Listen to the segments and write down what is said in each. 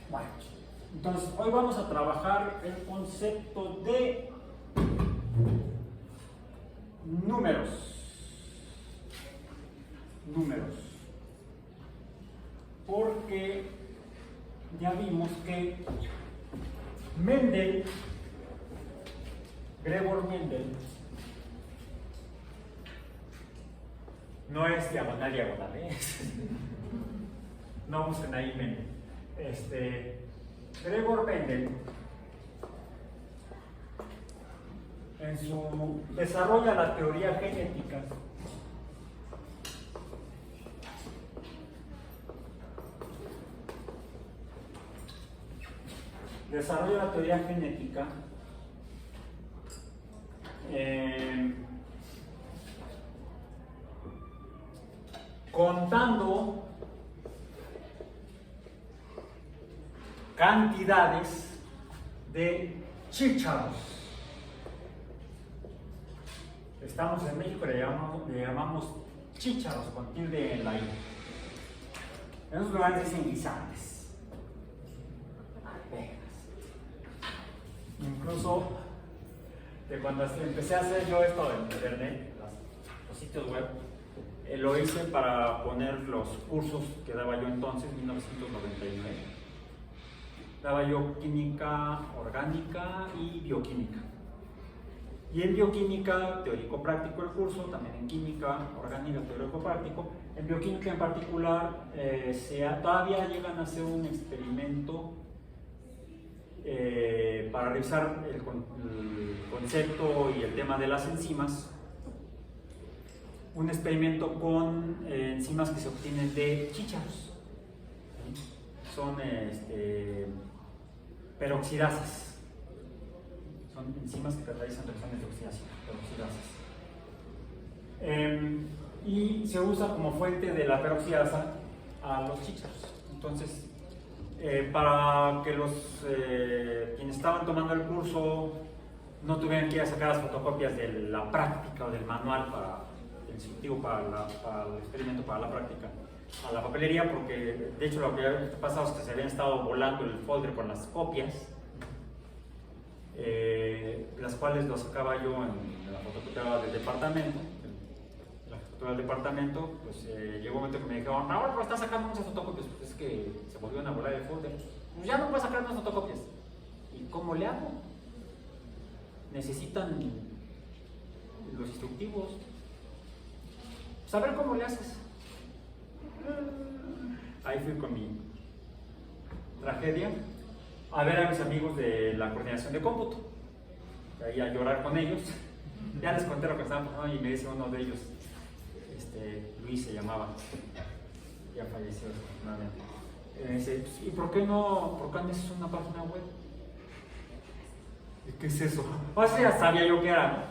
Bueno, entonces hoy vamos a trabajar el concepto de números. Porque ya vimos que Gregor Mendel, no es diagonal, no busquen ahí Mendel. Gregor Mendel, en su desarrolla la teoría genética, contando cantidades de chícharos. Estamos en México, le llamamos chícharos con tilde en la I. En esos lugares dicen guisantes, arvejas. Incluso de cuando empecé a hacer yo esto en internet, los sitios web, lo hice para poner los cursos que daba yo entonces, 1999. Daba yo química orgánica y bioquímica. Y en bioquímica, teórico-práctico el curso, también en química orgánica, teórico-práctico. En bioquímica en particular, todavía llegan a hacer un experimento para revisar el concepto y el tema de las enzimas. Un experimento con enzimas que se obtienen de chícharos. Son peroxidasas. Son enzimas que realizan reacciones de oxidación, peroxidasas. Y se usa como fuente de la peroxidasa a los chícharos. Entonces, para que quienes estaban tomando el curso no tuvieran que ir a sacar las fotocopias de la práctica o del manual para el instructivo para el experimento, para la práctica, a la papelería, porque de hecho lo que había pasado es que se habían estado volando el folder con las copias, las cuales lo sacaba yo en la fotocopiadora del departamento. Del departamento, pues llegó un momento que me dijeron, ahora pero está sacando muchas fotocopias, pues es que se volvieron a volar el folder. Pues ya no puedo sacar más fotocopias. ¿Y cómo le hago? Necesitan los instructivos. Pues a ver cómo le haces. Ahí fui con mi tragedia a ver a mis amigos de la coordinación de cómputo, ahí a llorar con ellos. Ya les conté lo que estaban pasando y me dice uno de ellos, Luis se llamaba, ya falleció desafortunadamente. ¿Y por qué no haces una página web? ¿Qué es eso? O sea, ya sabía yo que era,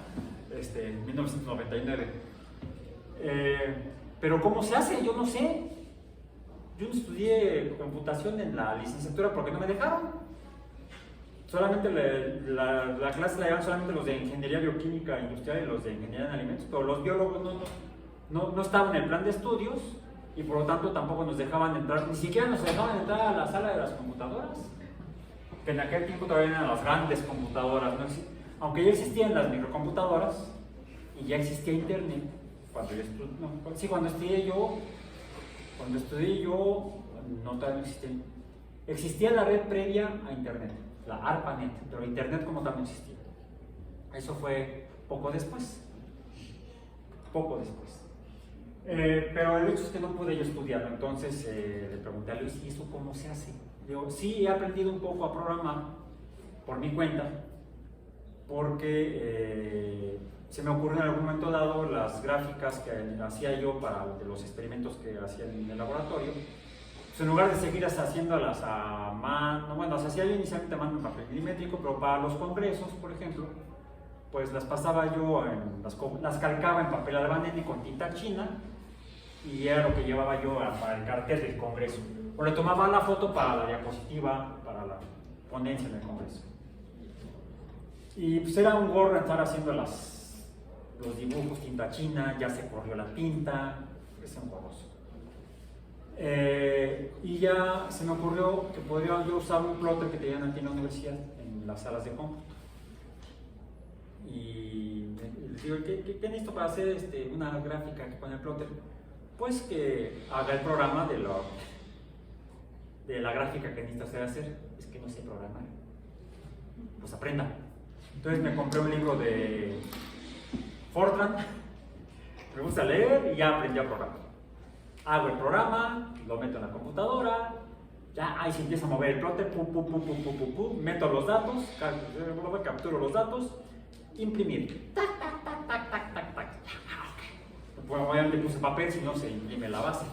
1999. Pero ¿cómo se hace? Yo no sé. Yo no estudié computación en la licenciatura porque no me dejaron. Solamente la clase la llevan solamente los de ingeniería bioquímica industrial y los de ingeniería en alimentos, pero los biólogos no estaban en el plan de estudios y por lo tanto tampoco nos dejaban entrar, ni siquiera nos dejaban entrar a la sala de las computadoras, que en aquel tiempo todavía eran las grandes computadoras, aunque ya existían las microcomputadoras y ya existía internet. Cuando estudié yo, no todavía no existía. Existía la red previa a internet, la ARPANET, pero internet como tal no existía. Eso fue poco después. Pero el hecho es que no pude yo estudiarlo, entonces le pregunté a Luis, ¿y eso cómo se hace? Digo, sí, he aprendido un poco a programar por mi cuenta, porque se me ocurrió en algún momento dado las gráficas que hacía yo para los experimentos que hacía en el laboratorio. Pues en lugar de seguir haciéndolas a mano, bueno, las hacía yo inicialmente a mano en papel milimétrico, pero para los congresos, por ejemplo, pues las pasaba yo, las calcaba en papel albanene con tinta china y era lo que llevaba yo para el cartel del congreso. O le tomaba la foto para la diapositiva, para la ponencia del congreso. Y pues era un gorro estar haciendo los dibujos, tinta china, ya se corrió la tinta, es engorroso. Y ya se me ocurrió que podría yo usar un plotter que tenían aquí en la universidad, en las salas de cómputo. Y les digo, ¿qué necesito para hacer una gráfica que pone el plotter? Pues que haga el programa de la gráfica que necesito hacer. Es que no sé programar. Pues aprenda. Entonces me compré un libro de Fortran, me gusta leer y ya aprendí a programar. Hago el programa, lo meto en la computadora, ya ahí se empieza a mover el plotter, meto los datos, capturo los datos, imprimir. Tac, tac, tac, tac, tac, tac, tac. Bueno, obviamente puse papel, si no se imprime la base.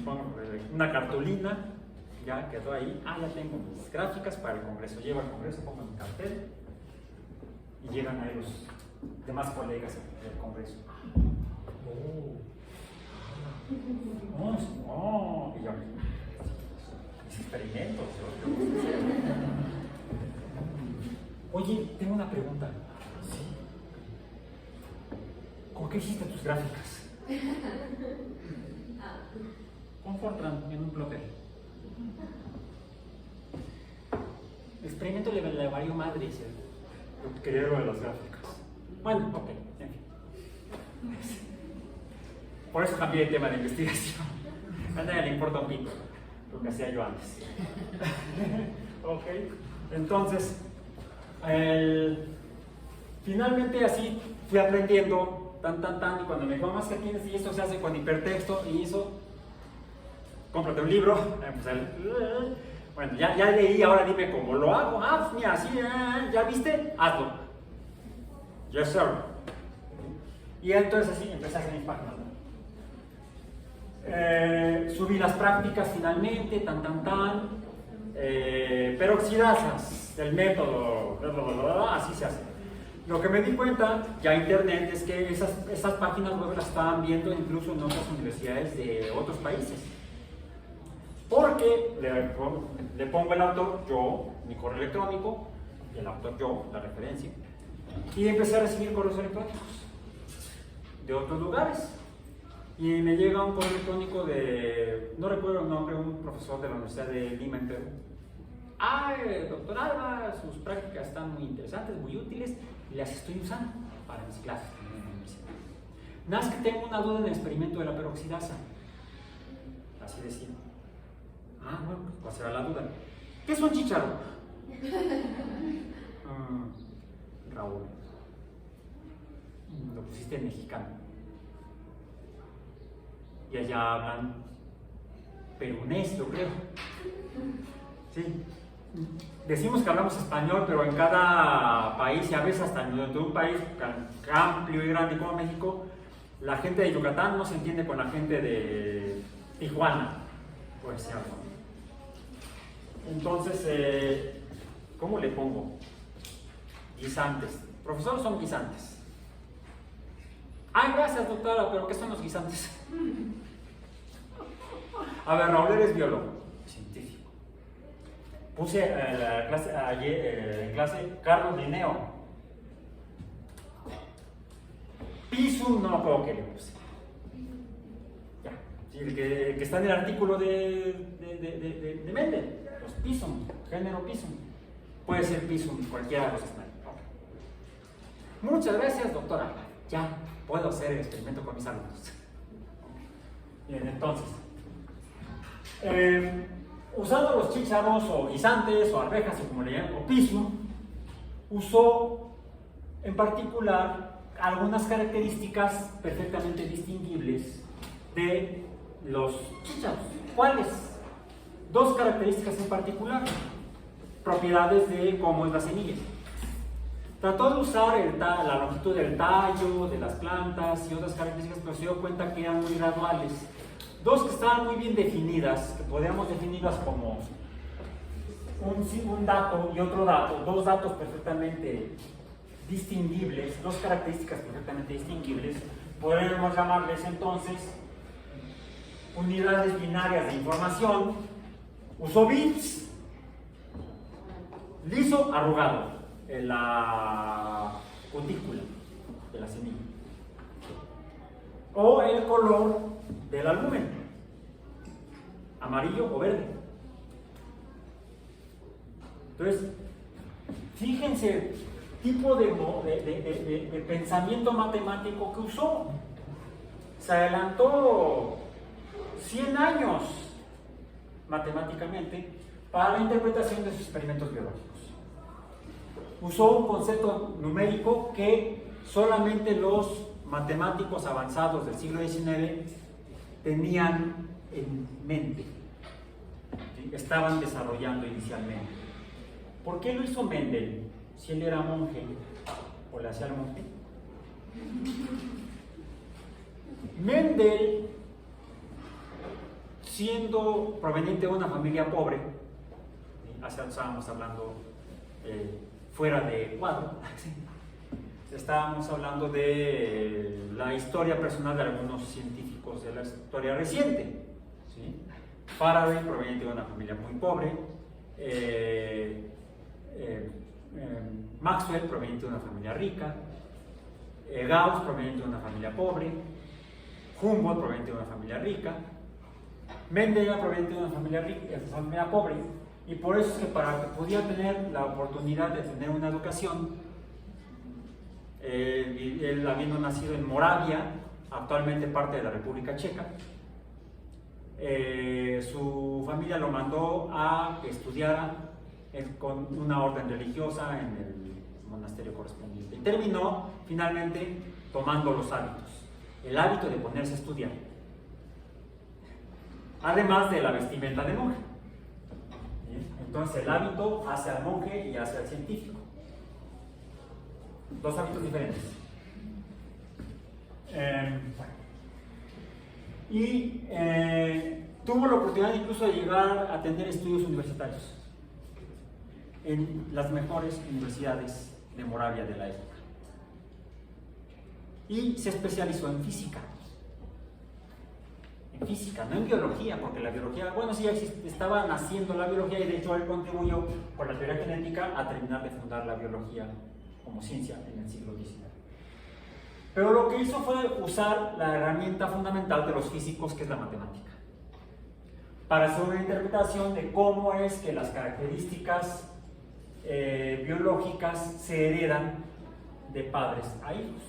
Pongo una cartulina, ya quedó ahí. Ya tengo mis gráficas para el congreso. Llevo al congreso, pongo mi cartel y llegan ahí los demás colegas del congreso. Y yo, mis experimentos. Oye, tengo una pregunta. ¿Con qué hiciste tus gráficas? Con Fortran, en un plotter. El experimento le valió madre, lo que quería lo de las gráficas. Bueno, ok, en fin. Por eso cambié de tema de investigación. A nadie le importa un pito lo que hacía yo antes. Ok, entonces, finalmente así fui aprendiendo, y cuando me dijo, más que tienes, y esto se hace con hipertexto, y eso, cómprate un libro. Bueno, ya leí, ahora dime cómo lo hago. Pues mira, así, ¿ya viste? Hazlo. Yes, sir. Y entonces así empecé a hacer mis páginas. Subí las prácticas finalmente, peroxidasas del método, así se hace. Lo que me di cuenta ya internet es que esas páginas web las estaban viendo incluso en otras universidades de otros países. Porque le pongo el autor, yo, mi correo electrónico, y el autor, yo, la referencia. Y empecé a recibir correos electrónicos de otros lugares. Y me llega un correo electrónico de, no recuerdo el nombre, un profesor de la Universidad de Lima en Perú. Doctor Alba, sus prácticas están muy interesantes, muy útiles, y las estoy usando para mis clases en la universidad. Nada más que tengo una duda en el experimento de la peroxidasa. Así decía. Bueno, ¿cuál será la duda? ¿Qué es un chícharo? Raúl, lo pusiste en mexicano. Y allá hablan perunés, yo creo. Sí. Decimos que hablamos español, pero en cada país, y a veces hasta en un país tan amplio y grande como México, la gente de Yucatán no se entiende con la gente de Tijuana, por ejemplo. Entonces, ¿cómo le pongo? Guisantes. Profesor, son guisantes. Gracias, doctora, pero ¿qué son los guisantes? A ver, Raúl, eres biólogo, científico. Puse en clase Carlos Linneo. Pisum, no me acuerdo qué le puse. Ya, sí, el que está en el artículo de Mendel, los Pisum, género Pisum. Puede ser Pisum, cualquiera de los que están. Okay. Muchas gracias, doctora. Ya puedo hacer el experimento con mis alumnos. Bien, entonces, usando los chícharos o guisantes o arvejas o como le llaman, o pisum, usó en particular algunas características perfectamente distinguibles de los chícharos. ¿Cuáles? Dos características en particular, propiedades de cómo es la semilla. Trató de usar la longitud del tallo, de las plantas y otras características, pero se dio cuenta que eran muy graduales. Dos que estaban muy bien definidas, que podríamos definirlas como un dato y otro dato, dos datos perfectamente distinguibles, dos características perfectamente distinguibles, podríamos llamarles entonces unidades binarias de información. Usó bits, liso, arrugado, en la cutícula de la semilla, o el color del albumen. amarillo o verde. Entonces, fíjense tipo de pensamiento matemático que usó. Se adelantó 100 años matemáticamente para la interpretación de sus experimentos biológicos. Usó un concepto numérico que solamente los matemáticos avanzados del siglo XIX tenían en mente, ¿sí? Estaban desarrollando inicialmente. ¿Por qué lo hizo Mendel? Si él era monje o le hacía al monje. Mendel, siendo proveniente de una familia pobre, estábamos hablando fuera de cuadro, estábamos hablando de la historia personal de algunos científicos de la historia reciente, ¿sí? Faraday, proveniente de una familia muy pobre, Maxwell, proveniente de una familia rica, Gauss, proveniente de una familia pobre, Humboldt, proveniente de una familia rica, Mendel era proveniente de una familia pobre, y por eso es que para que pudiera tener la oportunidad de tener una educación, él habiendo nacido en Moravia, actualmente parte de la República Checa, su familia lo mandó a que estudiara con una orden religiosa en el monasterio correspondiente. Y terminó finalmente tomando los hábitos, el hábito de ponerse a estudiar, además de la vestimenta de monje. Entonces el hábito hace al monje y hace al científico. Dos hábitos diferentes. Tuvo la oportunidad incluso de llegar a tener estudios universitarios en las mejores universidades de Moravia de la época. Y se especializó en física. En física, no en biología, porque la biología, bueno, sí, estaba naciendo la biología y de hecho él contribuyó por la teoría genética a terminar de fundar la biología como ciencia en el siglo XIX. Pero lo que hizo fue usar la herramienta fundamental de los físicos, que es la matemática, para hacer una interpretación de cómo es que las características biológicas se heredan de padres a hijos.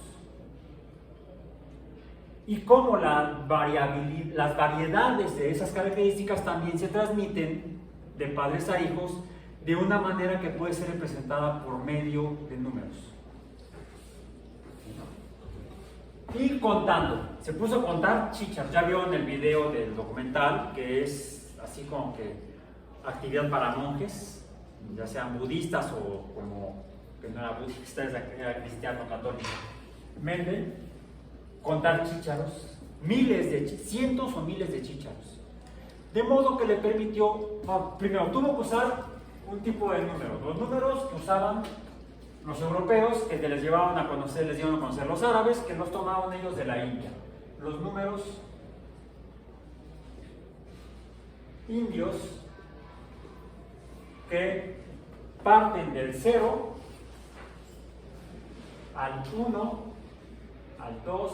Y cómo las variedades de esas características también se transmiten de padres a hijos de una manera que puede ser representada por medio de números. Y contando, se puso a contar chícharos. Ya vio en el video del documental que es así como que actividad para monjes, ya sean budistas o como que no era budista, era cristiano católico. Mendel, contar chícharos, cientos o miles de chícharos. De modo que le permitió, primero tuvo que usar un tipo de números, los números que usaban los europeos, que les dieron a conocer los árabes, que los tomaban ellos de la India. Los números indios que parten del 0 al 1, al 2,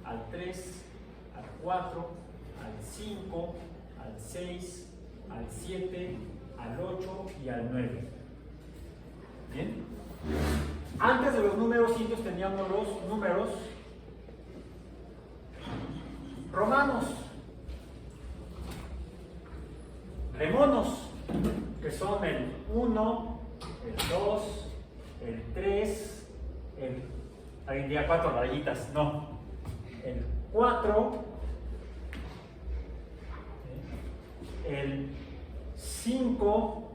al 3, al 4, al 5, al 6, al 7, al 8 y al 9. ¿Bien? Antes de los números indios teníamos los números romanos, remonos, que son el 1, el 2, el 3, ahí día 4 rayitas, no, el 4, el 5,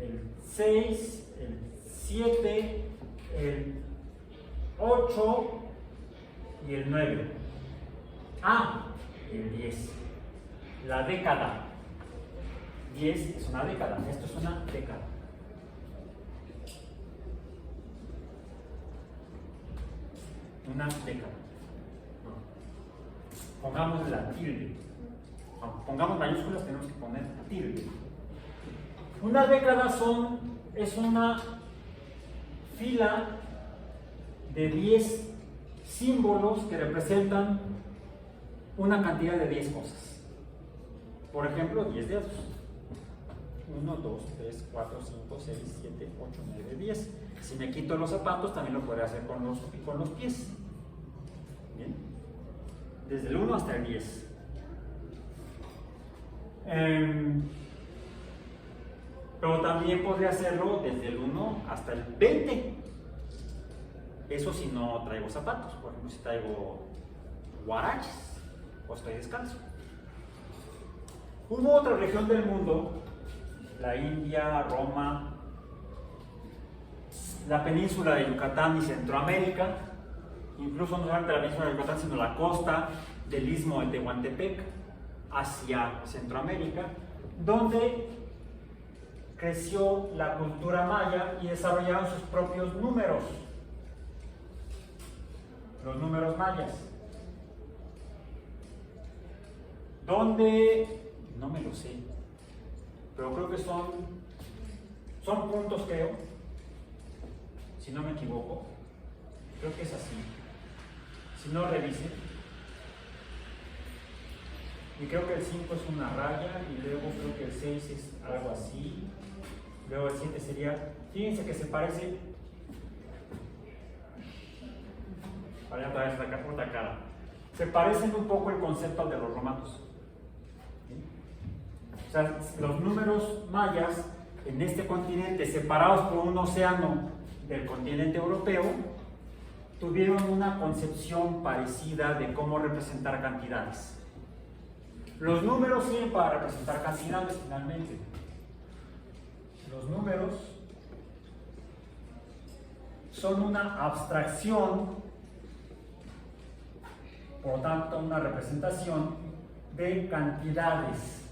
el 6, el 7, el 8 y el 9. El 10. La década. 10 es una década. Esto es una década. Una década. Pongamos la tilde. Aunque pongamos mayúsculas, tenemos que poner tilde. Una década es una fila de 10 símbolos que representan una cantidad de 10 cosas. Por ejemplo, 10 dedos. 1, 2, 3, 4, 5, 6, 7, 8, 9, 10. Si me quito los zapatos, también lo podré hacer con los pies. Bien. Desde el 1 hasta el 10. Pero también podría hacerlo desde el 1 hasta el 20. Eso si no traigo zapatos. Por ejemplo, si traigo huaraches o estoy descalzo. Hubo otra región del mundo, la India, Roma, la península de Yucatán y Centroamérica, incluso no solamente la península de Yucatán, sino la costa del istmo de Tehuantepec hacia Centroamérica, donde creció la cultura maya y desarrollaron sus propios números, los números mayas, donde, no me lo sé, pero creo que son puntos, creo, si no me equivoco, creo que es así, si no revisen, y creo que el 5 es una raya, y luego creo que el 6 es algo así, luego el 7 sería, fíjense que se parece, vaya otra vez la otra cara, se parecen un poco el concepto al de los romanos. O sea, los números mayas en este continente, separados por un océano del continente europeo, tuvieron una concepción parecida de cómo representar cantidades. Los números sirven para representar cantidades finalmente. Los números son una abstracción, por lo tanto, una representación de cantidades,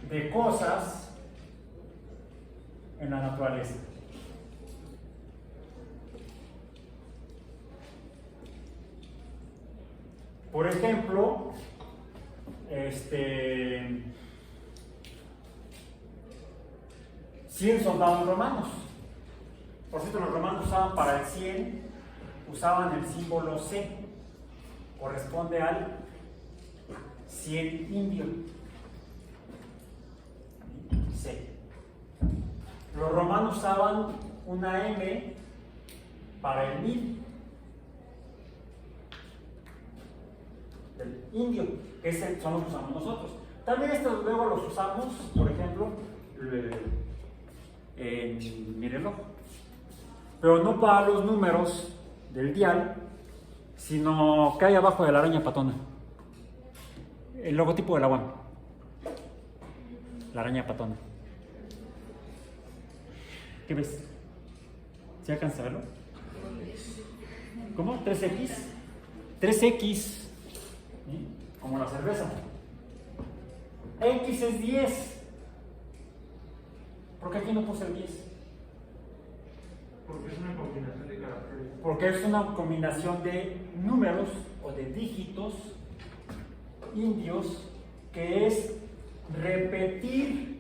de cosas en la naturaleza. Por ejemplo, 100 soldados romanos. Por cierto, los romanos usaban para el 100, usaban el símbolo C, corresponde al 100 indio. C. Los romanos usaban una M para el 1000, del indio, que son los que usamos nosotros. También estos luego los usamos, por ejemplo, en mi reloj, pero no para los números del dial, sino que hay abajo de la araña patona, el logotipo de la UAM, la araña patona. ¿Qué ves? ¿Sí alcanzas a verlo? ¿Cómo? ¿3X? 3X, ¿sí? Como la cerveza. X es 10. ¿Por qué aquí no puse el 10? Porque es una combinación de caracteres. Porque es una combinación de números o de dígitos indios, que es repetir.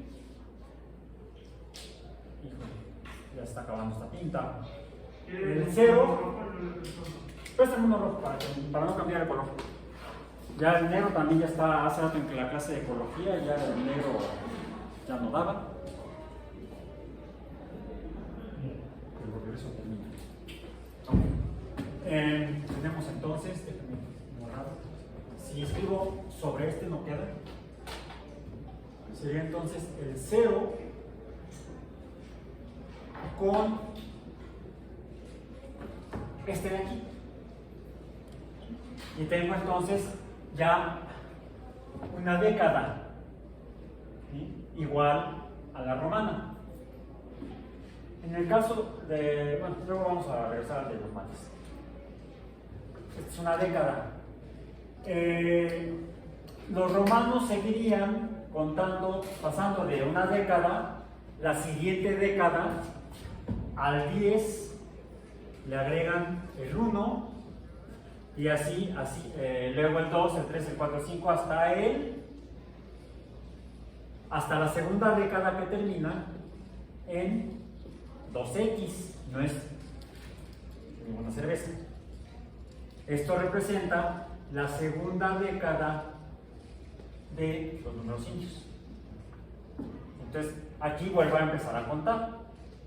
Ya está acabando esta tinta. El 0. Préstame uno rojo para no cambiar el color. Ya el negro también ya está, hace rato en la clase de ecología, ya el negro ya no daba. Porque eso termina. Tenemos entonces, déjame borrar. Si escribo sobre este no queda. Sería entonces el 0 con este de aquí. Y tengo entonces ya una década, ¿sí? Igual a la romana. En el caso de, bueno, luego vamos a regresar al de los mates. Esta es una década. Los romanos seguirían contando, pasando de una década, la siguiente década, al 10 le agregan el 1 y así, luego el 2, el 3, el 4, el 5 hasta la segunda década, que termina en 2X, no es ninguna cerveza. Esto representa la segunda década de los números indios. Entonces, aquí vuelvo a empezar a contar.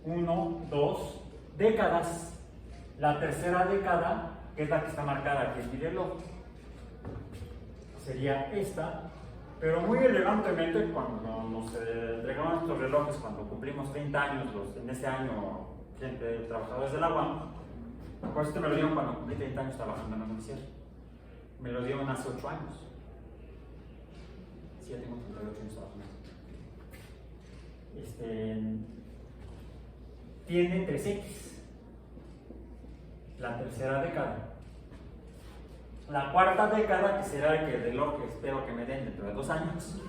1, 2 décadas. La tercera década, que es la que está marcada aquí en mi reloj, sería esta, pero muy elegantemente cuando nos entregamos estos relojes, cuando cumplimos 30 años, en ese año, gente de trabajadores del agua, por eso me lo dieron cuando cumplí 30 años trabajando en la universidad. Me lo dieron hace 8 años. Sí, ya tengo 38 años trabajando. Tiene 3X, la tercera década. La cuarta década, que será el reloj que espero que me den dentro de 2 años.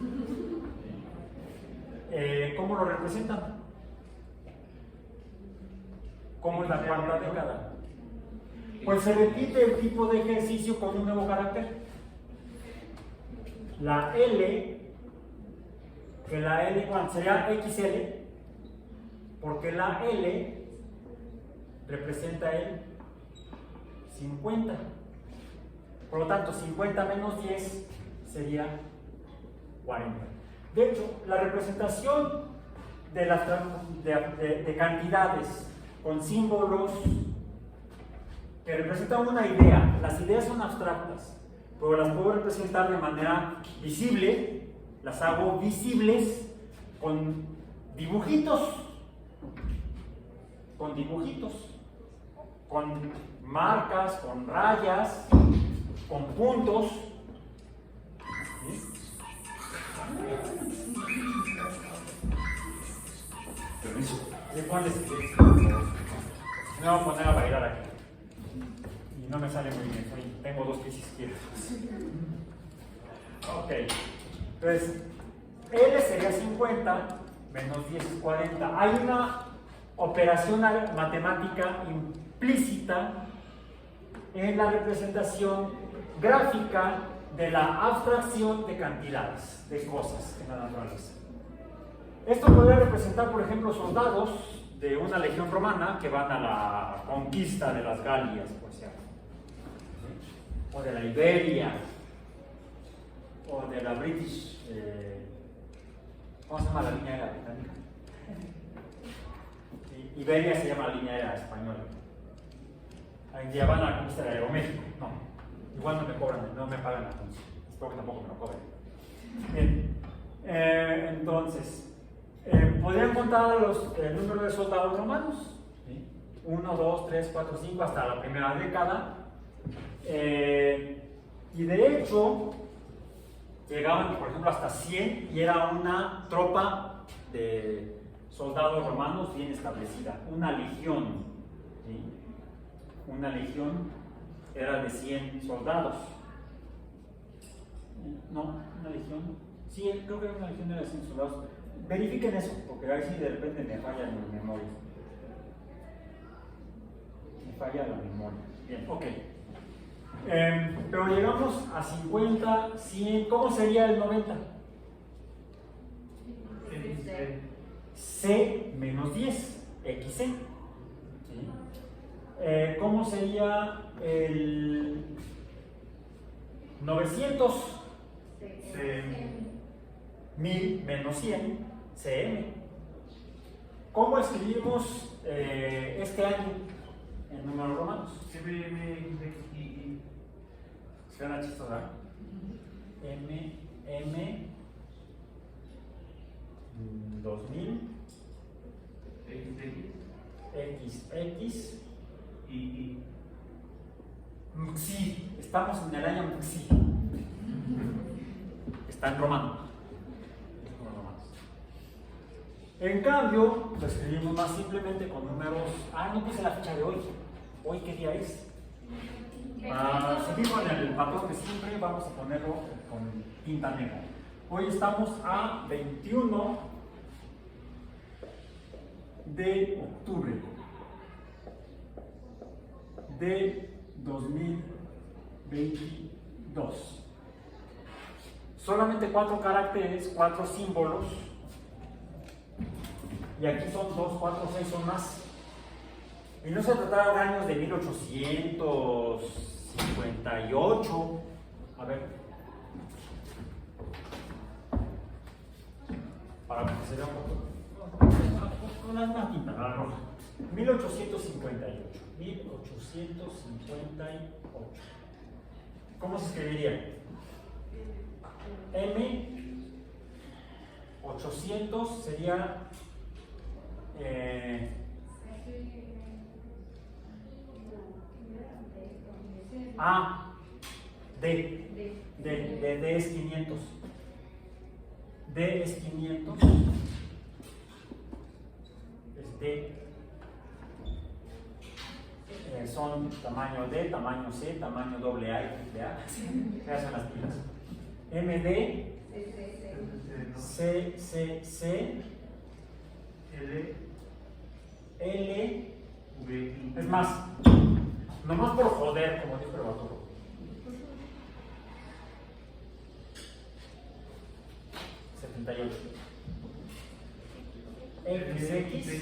¿Cómo lo representan? ¿Cómo es la cuarta década? Pues se repite el tipo de ejercicio con un nuevo carácter. La L, que la L igual sería XL, porque la L representa el 50. Por lo tanto, 50 menos 10 sería 40. De hecho, la representación de cantidades con símbolos que representan una idea, las ideas son abstractas, pero las puedo representar de manera visible, las hago visibles con dibujitos, con marcas, con rayas, con puntos. ¿Sí? Permiso. Me voy a poner a bailar aquí. Y no me sale muy bien. Tengo 2 pies izquierdos. Ok. Entonces, L sería 50 menos 10 es 40. Hay una operación matemática implícita en la representación gráfica de la abstracción de cantidades, de cosas en la naturaleza. Esto podría representar, por ejemplo, soldados de una legión romana que van a la conquista de las Galias, por ejemplo, ¿sí? O de la Iberia, o de la British, ¿cómo se llama la línea aérea británica? ¿Sí? Iberia se llama la línea aérea española. Ahí día van a la conquista de Aeroméxico. No, igual no me cobran, no me pagan la conquista. Espero que tampoco me lo cobren. Bien, entonces, podrían contar el número de soldados romanos. ¿Sí? 1, 2, 3, 4, 5 hasta la primera década. Y de hecho, llegaban, por ejemplo, hasta 100 y era una tropa de soldados romanos bien establecida, una legión. ¿Sí? Una legión era de 100 soldados. No, una legión. Sí, creo que una legión era de 100 soldados. Verifiquen eso, porque ahí sí de repente me falla mi memoria. Me falla la memoria. Bien, ok. Pero llegamos a 50, 100. ¿Cómo sería el 90? C menos 10, XC. ¿Sí? ¿Cómo sería el 900? 1000 menos 100, CM. ¿Cómo escribimos este año en números romanos? Suena chistosa. M 2000 XX y Mxi. Estamos en el año Mxi. Está en romano. En cambio, lo escribimos más simplemente con números. No puse la fecha de hoy. ¿Hoy qué día es? Para seguir con el patrón de siempre, vamos a ponerlo con tinta negra. Hoy estamos a 21 de octubre de 2022. Solamente 4 caracteres, 4 símbolos. Y aquí son 2, 4, 6 son más. Y no se trataba de años de 1858, A ver. Para que se vea un poco. Con la misma tinta, la roja. 1858. 1858. ¿Cómo se escribiría? M800 sería A, D es 500. D es 500. Es D. Son tamaño D, tamaño C, tamaño AA y AAA. Esas son las pilas. MD, CCC, L, es más, nomás por joder, como dijo el Arturo. XX,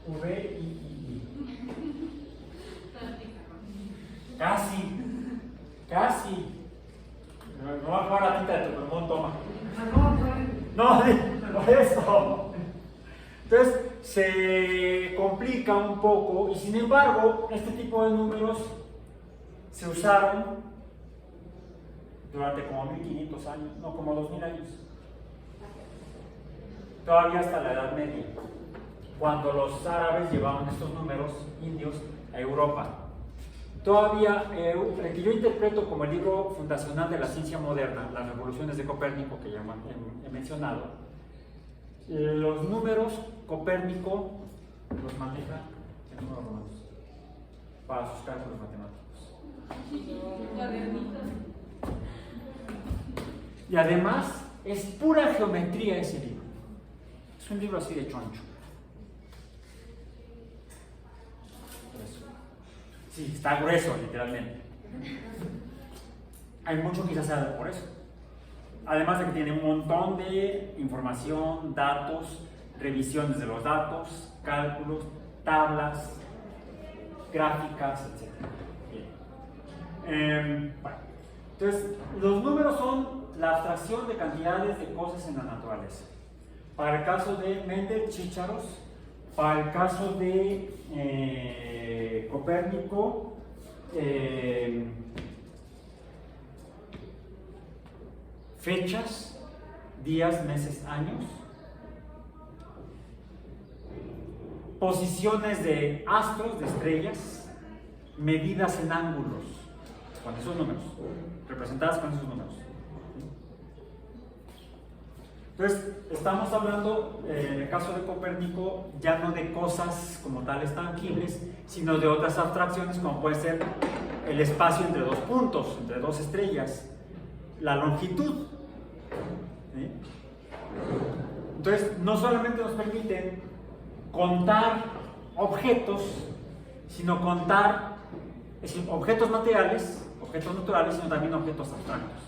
VI. Casi. No va a jugar la tinta de tu pulmón, toma. No, por eso. Entonces se complica un poco y sin embargo este tipo de números se usaron durante como 1500 años, no, como 2000 años. Todavía hasta la Edad Media, cuando los árabes llevaban estos números indios a Europa. Todavía, el que yo interpreto como el libro fundacional de la ciencia moderna, Las revoluciones de Copérnico, que ya he mencionado, los números Copérnico los maneja en números romanos para sus cálculos matemáticos. Y además es pura geometría ese libro. Es un libro así de choncho. Sí, está grueso, literalmente. Hay mucho que se hace por eso. Además de que tiene un montón de información, datos, revisiones de los datos, cálculos, tablas, gráficas, etc. Bien. Bueno, entonces, los números son la abstracción de cantidades de cosas en la naturaleza. Para el caso de Mendel, chícharos. Para el caso de Copérnico, fechas, días, meses, años, posiciones de astros, de estrellas, medidas en ángulos, con esos números, representadas con esos números. Entonces, estamos hablando, en el caso de Copérnico, ya no de cosas como tales tangibles, sino de otras abstracciones, como puede ser el espacio entre dos puntos, entre dos estrellas, la longitud. ¿Sí? Entonces, no solamente nos permiten contar objetos, sino contar, es decir, objetos materiales, objetos naturales, sino también objetos abstractos,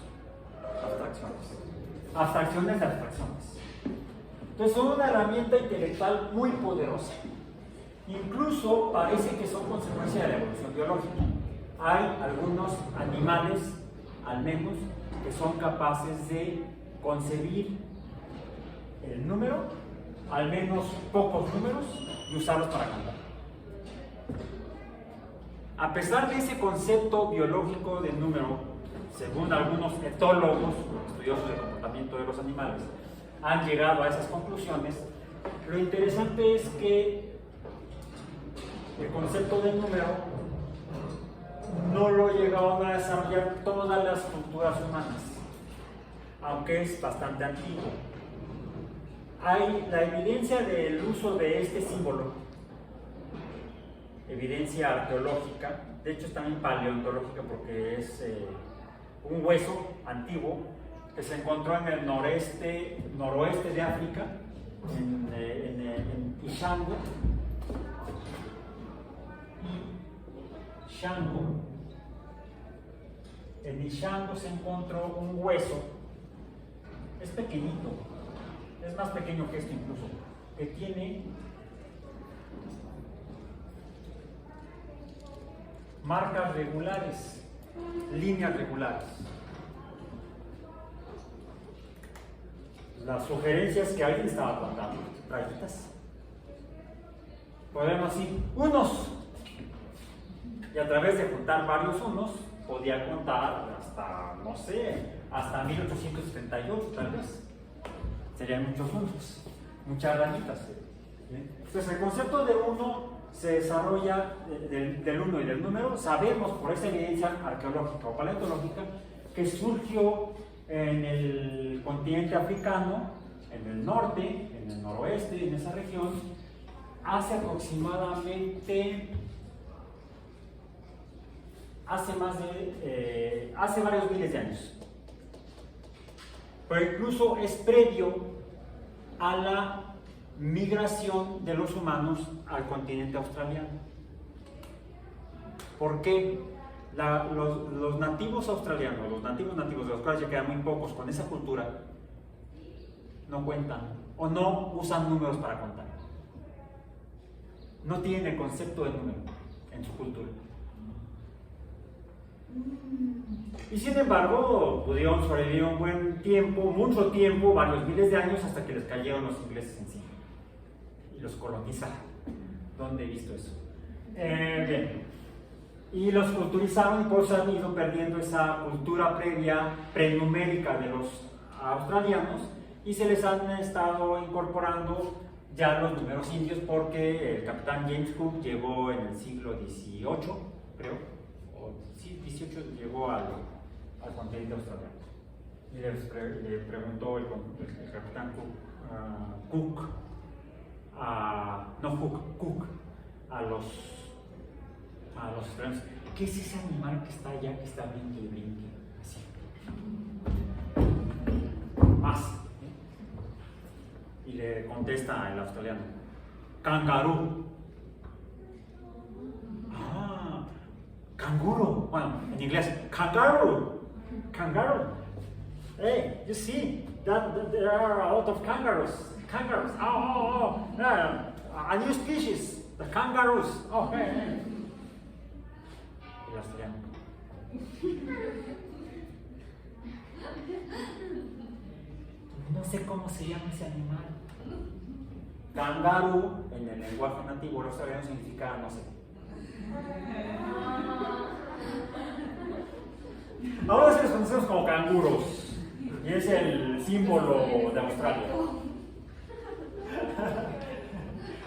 abstracciones de abstracciones. Entonces son una herramienta intelectual muy poderosa. Incluso parece que son consecuencia de la evolución biológica. Hay algunos animales, al menos, que son capaces de concebir el número, al menos pocos números, y usarlos para contar. A pesar de ese concepto biológico del número, según algunos etólogos, estudiosos del comportamiento de los animales, han llegado a esas conclusiones, lo interesante es que el concepto de número no lo llegaron a desarrollar todas las culturas humanas, aunque es bastante antiguo. Hay la evidencia del uso de este símbolo, evidencia arqueológica, de hecho es también paleontológica porque es un hueso antiguo que se encontró en el noroeste de África, en Ishango. En Ishango se encontró un hueso, es pequeñito, es más pequeño que este incluso, que tiene marcas regulares líneas regulares. Las sugerencias que alguien estaba contando, rayitas. Podemos decir unos. Y a través de juntar varios unos, podía contar hasta, no sé, hasta 1878 tal vez. Serían muchos unos, muchas rayitas. Entonces el concepto de uno se desarrolla del uno y del número. Sabemos por esa evidencia arqueológica o paleontológica que surgió en el continente africano, en el norte, en el noroeste, en esa región, hace aproximadamente, hace varios miles de años. Pero incluso es previo a la migración de los humanos al continente australiano. ¿Por qué? Los nativos australianos, los nativos de los cuales ya quedan muy pocos con esa cultura, no cuentan o no usan números para contar. No tienen el concepto de número en su cultura. Y sin embargo, pudieron sobrevivir un buen tiempo, mucho tiempo, varios miles de años, hasta que les cayeron los ingleses encima y los colonizaron. ¿Dónde he visto eso? Bien. Y los culturizaron y por eso han ido perdiendo esa cultura previa, prenumérica de los australianos, y se les han estado incorporando ya los números indios, porque el capitán James Cook llegó en el siglo XVIII, creo, o sí, XVIII, llegó al continente australiano. Y le preguntó el capitán Cook a los australianos: ¿qué es ese animal que está allá, que está brinque y brinque? Así. Más. Y le contesta el australiano: kangaroo. Ah, canguro. Bueno, en inglés, kangaroo. Kangaroo. Hey, you see, there are a lot of kangaroos. Kangaroos. Oh. A new species, the kangaroos. Oh, hey. El australiano: no sé cómo se llama ese animal. Kangaroo, en el lenguaje nativo australiano, significa no sé. Ahora sí los conocemos como canguros, y es el símbolo de Australia.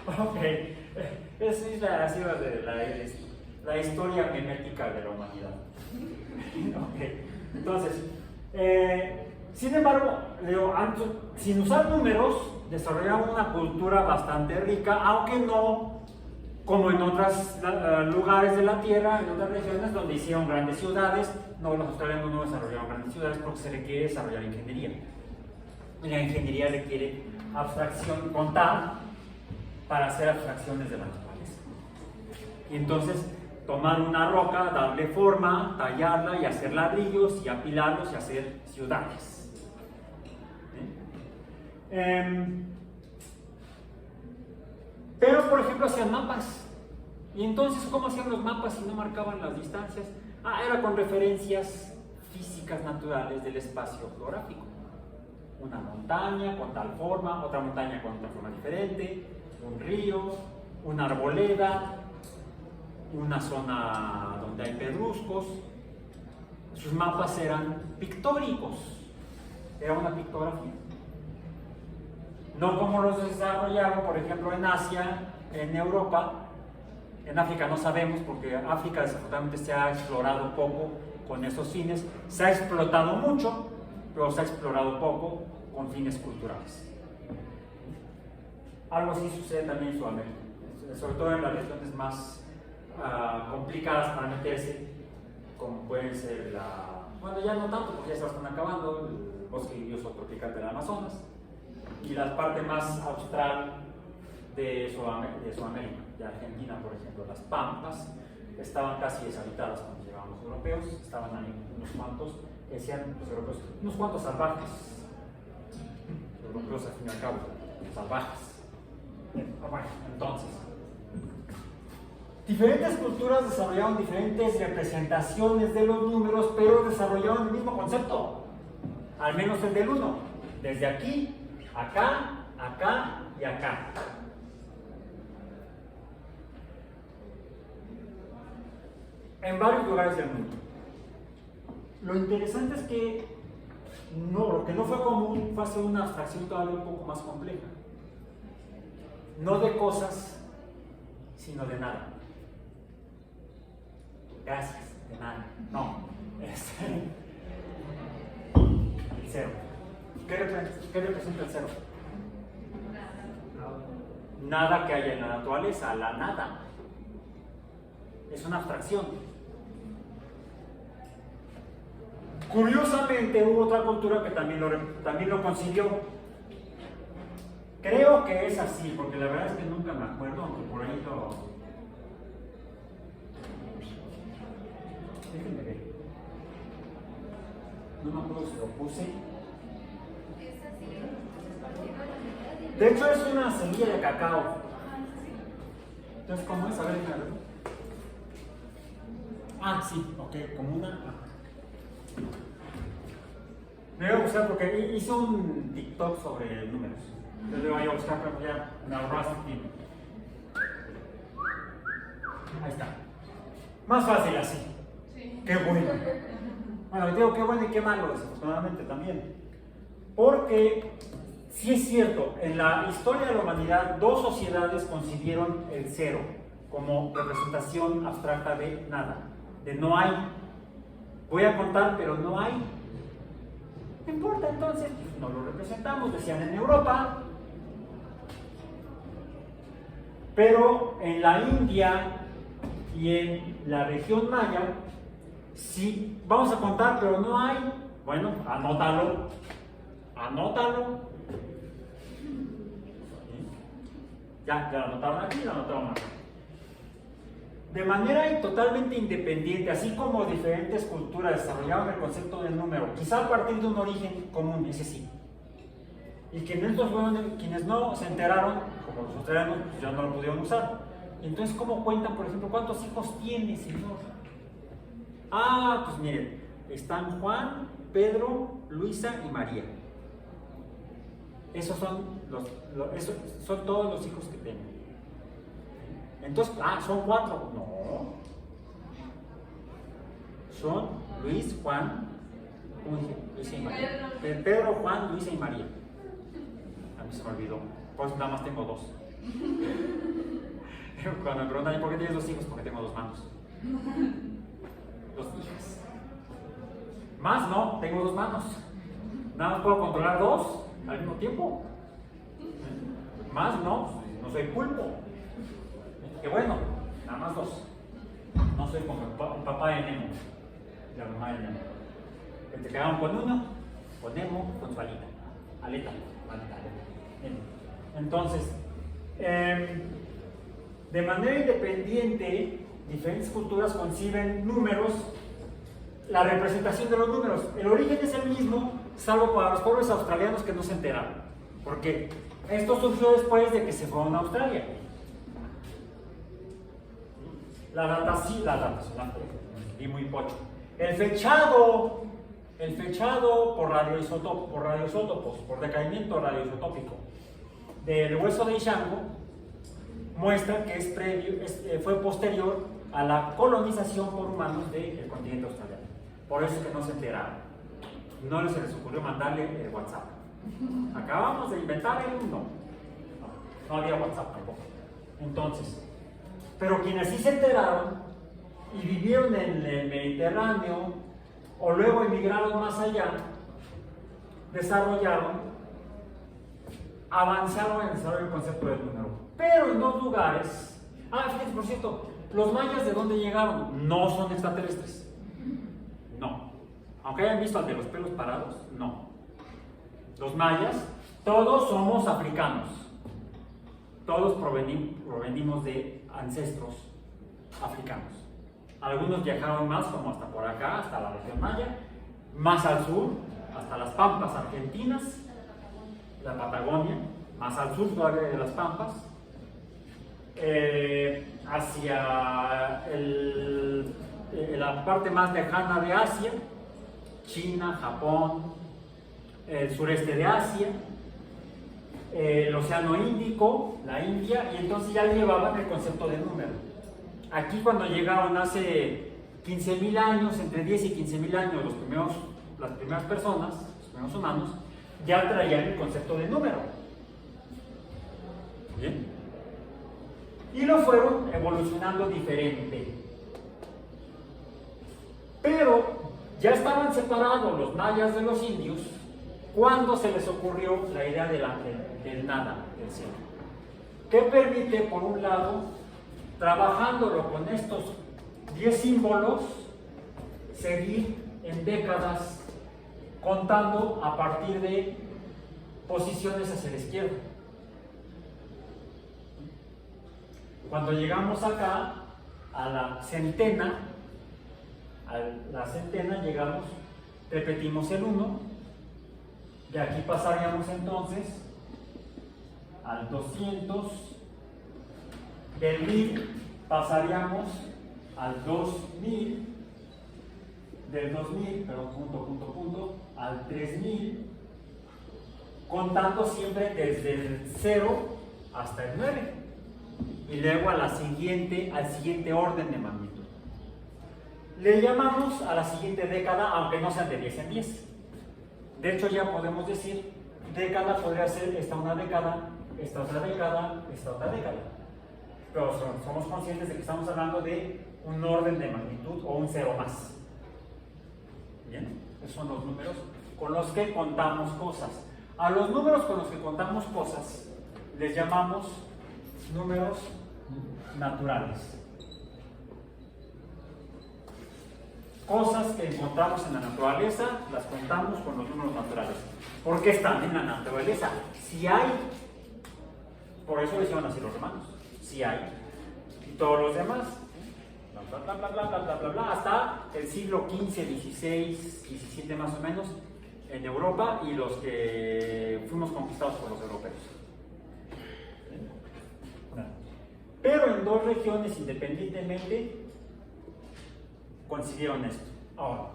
Ok, esa ha sido la historia memética de la humanidad. Okay. Entonces, sin embargo, sin usar números, desarrollaron una cultura bastante rica, aunque no como en otros lugares de la Tierra, en otras regiones donde hicieron grandes ciudades. No, los australianos no desarrollaron grandes ciudades porque se requiere desarrollar ingeniería. Y la ingeniería requiere abstracción, contar, para hacer abstracciones de las cuales. Y entonces, tomar una roca, darle forma, tallarla y hacer ladrillos y apilarlos y hacer ciudades. Pero, por ejemplo, hacían mapas. Y entonces, ¿cómo hacían los mapas si no marcaban las distancias? Era con referencias físicas naturales del espacio geográfico. Una montaña con tal forma, otra montaña con otra forma diferente, un río, una arboleda, una zona donde hay pedruscos. Sus mapas eran pictóricos, era una pictografía. No como los desarrollaron, por ejemplo, en Asia, en Europa. En África no sabemos, porque África desafortunadamente se ha explorado poco con esos fines. Se ha explotado mucho, pero se ha explorado poco con fines culturales. Algo así sucede también en Sudamérica, sobre todo en las regiones más complicadas para meterse, como pueden ser bueno, ya no tanto porque ya se están acabando, el bosque lluvioso tropical del Amazonas y la parte más austral de Sudamérica, de Argentina, por ejemplo. Las pampas estaban casi deshabitadas cuando llegaban los europeos, estaban ahí unos cuantos, decían los europeos, unos cuantos salvajes. Los europeos, al fin y al cabo, salvajes. Bueno, entonces, Diferentes culturas desarrollaron diferentes representaciones de los números, pero desarrollaron el mismo concepto, al menos el del 1, desde aquí, acá, acá y acá. En varios lugares del mundo. Lo interesante es que lo que no fue común fue hacer una abstracción todavía un poco más compleja. No de cosas, sino de nada. Gracias, de nada. No. El cero. ¿Qué representa el cero? Nada que haya en la naturaleza, la nada. Es una abstracción. Curiosamente hubo otra cultura que también lo consiguió. Creo que es así, porque la verdad es que nunca me acuerdo, aunque por ahí lo... Déjenme ver. No me acuerdo si lo puse. De hecho es una semilla de cacao. Entonces, ¿cómo es? A ver, déjame ver. Ah, sí, ok, como una... Me voy a buscar porque hizo un TikTok sobre números. Entonces le voy a buscar, pero ya me ahorraste tiempo. Ahí está. Más fácil así. Sí. Qué bueno. Bueno, digo qué bueno y qué malo, desafortunadamente también. Porque, sí es cierto, en la historia de la humanidad, dos sociedades concibieron el cero como representación abstracta de nada, de no hay. Voy a contar, pero no hay. No importa, entonces, no lo representamos, decían en Europa. Pero en la India y en la región maya, sí, vamos a contar, pero no hay. Bueno, anótalo. Anótalo. Ya lo anotaron aquí, lo anotaron aquí. De manera totalmente independiente, así como diferentes culturas desarrollaron el concepto del número, quizá a partir de un origen común, ese sí. Y quienes no se enteraron, como los australianos, pues ya no lo pudieron usar. Entonces, ¿cómo cuentan, por ejemplo, cuántos hijos tiene, señor? Ah, pues miren, están Juan, Pedro, Luisa y María. Esos son todos los hijos que tengo. Entonces, son 4. No. Son Luis, Juan, ¿cómo dije? Luisa y María. Pedro, Juan, Luisa y María. A mí se me olvidó. Pues nada más tengo 2. Cuando me preguntan, ¿por qué tienes 2 hijos? Porque tengo 2 manos. 2 hijas. Más no, tengo 2 manos. Nada más puedo controlar 2 al mismo tiempo. Más no soy pulpo. Que bueno, nada más 2. No soy como el papá de Nemo, la mamá de Nemo. Que te quedaron con uno, con Nemo, con su aleta. Aleta. Entonces, de manera independiente, diferentes culturas conciben números, la representación de los números. El origen es el mismo, salvo para los pobres australianos que no se enteraron. Porque esto surgió después de que se fueron a Australia. La datación, y muy pocho. El fechado por radioisótopos, por decaimiento radioisotópico del hueso de Ishango muestra que fue posterior a la colonización por humanos del continente australiano. Por eso es que no se enteraron. No se les ocurrió mandarle el WhatsApp. Acabamos de inventar el mundo. No había WhatsApp tampoco. Entonces, pero quienes sí se enteraron y vivieron en el Mediterráneo o luego emigraron más allá, avanzaron en el desarrollo del concepto del número. Pero en 2 lugares, fíjense, por cierto, los mayas ¿de dónde llegaron? No son extraterrestres. No. Aunque hayan visto al de los pelos parados, no. Los mayas, todos somos africanos. Todos provenimos de ancestros africanos. Algunos viajaron más, como hasta por acá, hasta la región maya, más al sur, hasta las Pampas argentinas, la Patagonia, más al sur todavía de las Pampas. hacia la parte más lejana de Asia, China, Japón, el sureste de Asia, el Océano Índico, la India, y entonces ya llevaban el concepto de número. Aquí cuando llegaron hace 15.000 años, entre 10 y 15.000 años, las primeras personas, los primeros humanos, ya traían el concepto de número. ¿Bien? Y lo fueron evolucionando diferente. Pero ya estaban separados los mayas de los indios cuando se les ocurrió la idea del nada, del cielo. Que permite, por un lado, trabajándolo con estos 10 símbolos, seguir en décadas contando a partir de posiciones hacia la izquierda. Cuando llegamos acá a la centena, llegamos, repetimos el 1, de aquí pasaríamos entonces al 200, del 1000 pasaríamos al 2000, del 2000, pero punto, al 3000, contando siempre desde el 0 hasta el 9, y luego al siguiente orden de magnitud. Le llamamos a la siguiente década, aunque no sean de 10 en 10. De hecho, ya podemos decir, década podría ser esta una década, esta otra década, esta otra década. Pero somos conscientes de que estamos hablando de un orden de magnitud o un 0 más. Bien, esos son los números con los que contamos cosas. A los números con los que contamos cosas les llamamos números naturales. Cosas que encontramos en la naturaleza las contamos con los números naturales. ¿Por qué están en la naturaleza? Si hay, por eso les llaman así los romanos, si hay, y todos los demás, hasta el siglo XV, XVI, XVII más o menos, en Europa, y los que fuimos conquistados por los europeos. Pero en dos regiones independientemente consiguieron esto. Ahora,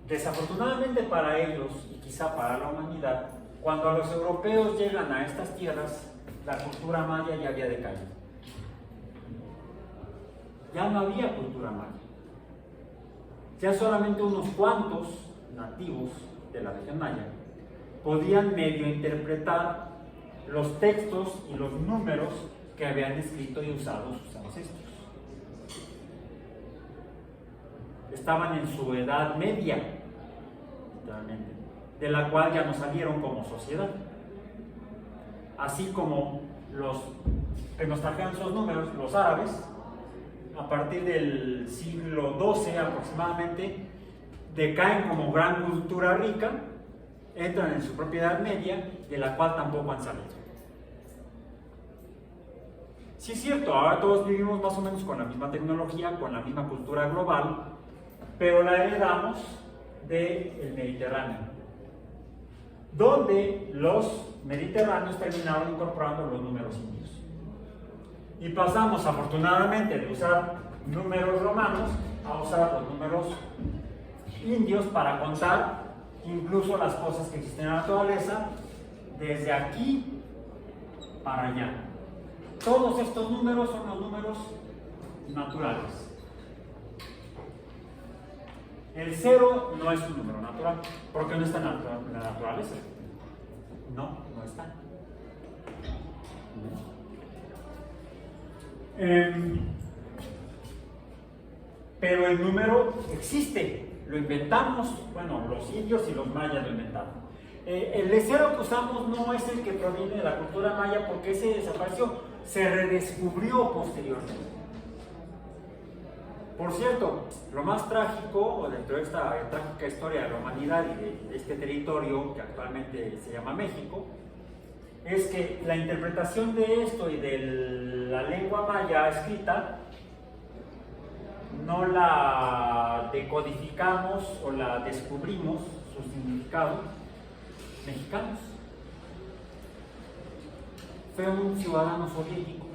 desafortunadamente para ellos, y quizá para la humanidad, cuando los europeos llegan a estas tierras, la cultura maya ya había decaído. Ya no había cultura maya. Ya solamente unos cuantos nativos de la región maya podían medio interpretar los textos y los números que habían escrito y usado sus ancestros. Estaban en su edad media, literalmente, de la cual ya no salieron como sociedad. Así como los que nos trajeron esos números, los árabes, a partir del siglo XII aproximadamente, decaen como gran cultura rica, entran en su propia edad media, de la cual tampoco han salido. Sí es cierto, ahora todos vivimos más o menos con la misma tecnología, con la misma cultura global, pero la heredamos del Mediterráneo, donde los mediterráneos terminaron incorporando los números indios. Y pasamos afortunadamente de usar números romanos a usar los números indios para contar incluso las cosas que existen en la naturaleza, desde aquí para allá. Todos estos números son los números naturales. El 0 no es un número natural, porque no está en la naturaleza. No está. Pero el número existe, lo inventamos, bueno, los indios y los mayas lo inventaron. El 0 que usamos no es el que proviene de la cultura maya, porque ese desapareció, se redescubrió posteriormente. Por cierto, lo más trágico, dentro de esta trágica historia de la humanidad y de este territorio que actualmente se llama México, es que la interpretación de esto y de la lengua maya escrita no la decodificamos o la descubrimos, su significado, mexicanos. Fue un ciudadano soviético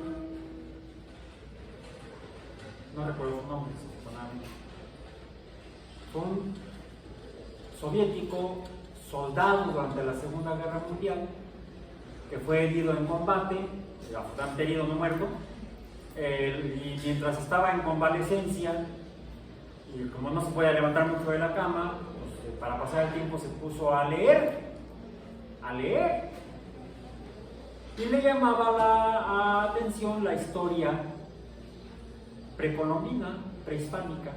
no recuerdo su nombre, desafortunadamente. Fue un soviético soldado durante la Segunda Guerra Mundial que fue herido en combate, afortunadamente herido, no muerto, y mientras estaba en convalecencia, y como no se podía levantar mucho de la cama, pues, para pasar el tiempo se puso a leer, y le llamaba la atención la historia precolombina, prehispánica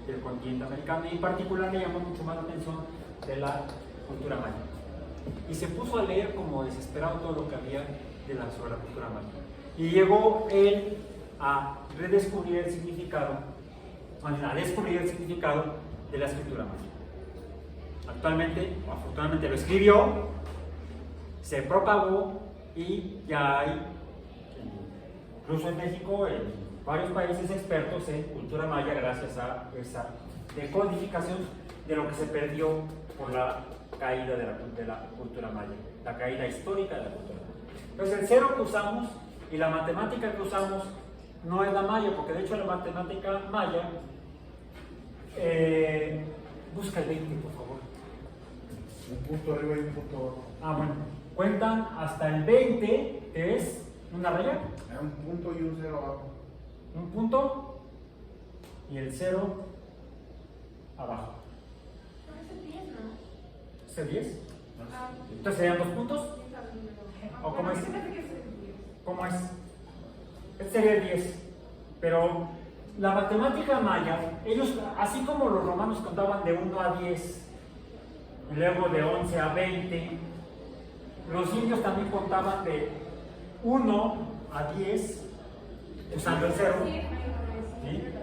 del continente americano, y en particular le llamó mucho más la atención de la cultura maya. Y se puso a leer como desesperado todo lo que había sobre la cultura maya. Y llegó él a redescubrir el significado, a descubrir el significado de la escritura maya. Actualmente, o afortunadamente lo escribió, se propagó y ya hay, incluso en México, en varios países expertos en cultura maya gracias a esa decodificación de lo que se perdió por la caída de la cultura maya, la caída histórica de la cultura maya. Entonces el cero que usamos y la matemática que usamos no es la maya, porque de hecho la matemática maya, busca el 20 por favor. Un punto arriba y un punto abajo. Ah, bueno, cuentan hasta el 20, que es una raya. Un punto y un cero abajo. Un punto y el cero abajo. ¿Es el 10? Entonces serían 2 puntos. ¿O cómo es? ¿Cómo es? Este sería el 10. Pero la matemática maya, ellos, así como los romanos contaban de 1 a 10, y luego de 11 a 20, los indios también contaban de 1 a 10, usando el 0, ¿sí?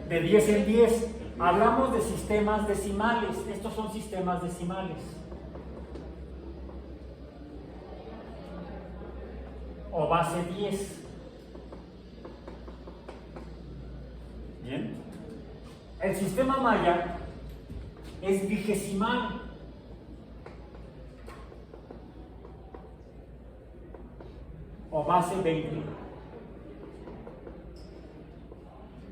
De 10 en 10. Hablamos de sistemas decimales, estos son sistemas decimales. O base 10. Bien. El sistema maya es vigesimal. O base 20.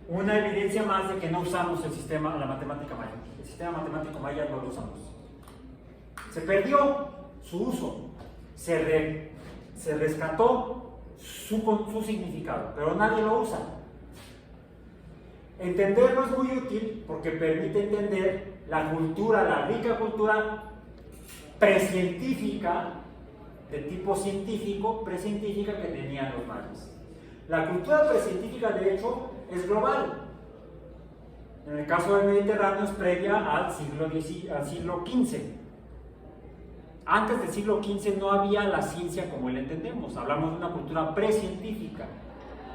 Una evidencia más de que no usamos el sistema, la matemática maya. El sistema matemático maya no lo usamos. Se perdió su uso. Se rescató su significado, pero nadie lo usa. Entenderlo es muy útil porque permite entender la cultura, la rica cultura precientífica, de tipo científico, precientífica que tenían los mayas. La cultura precientífica, de hecho, es global. En el caso del Mediterráneo es previa al siglo XV. Antes del siglo XV no había la ciencia como la entendemos, hablamos de una cultura precientífica.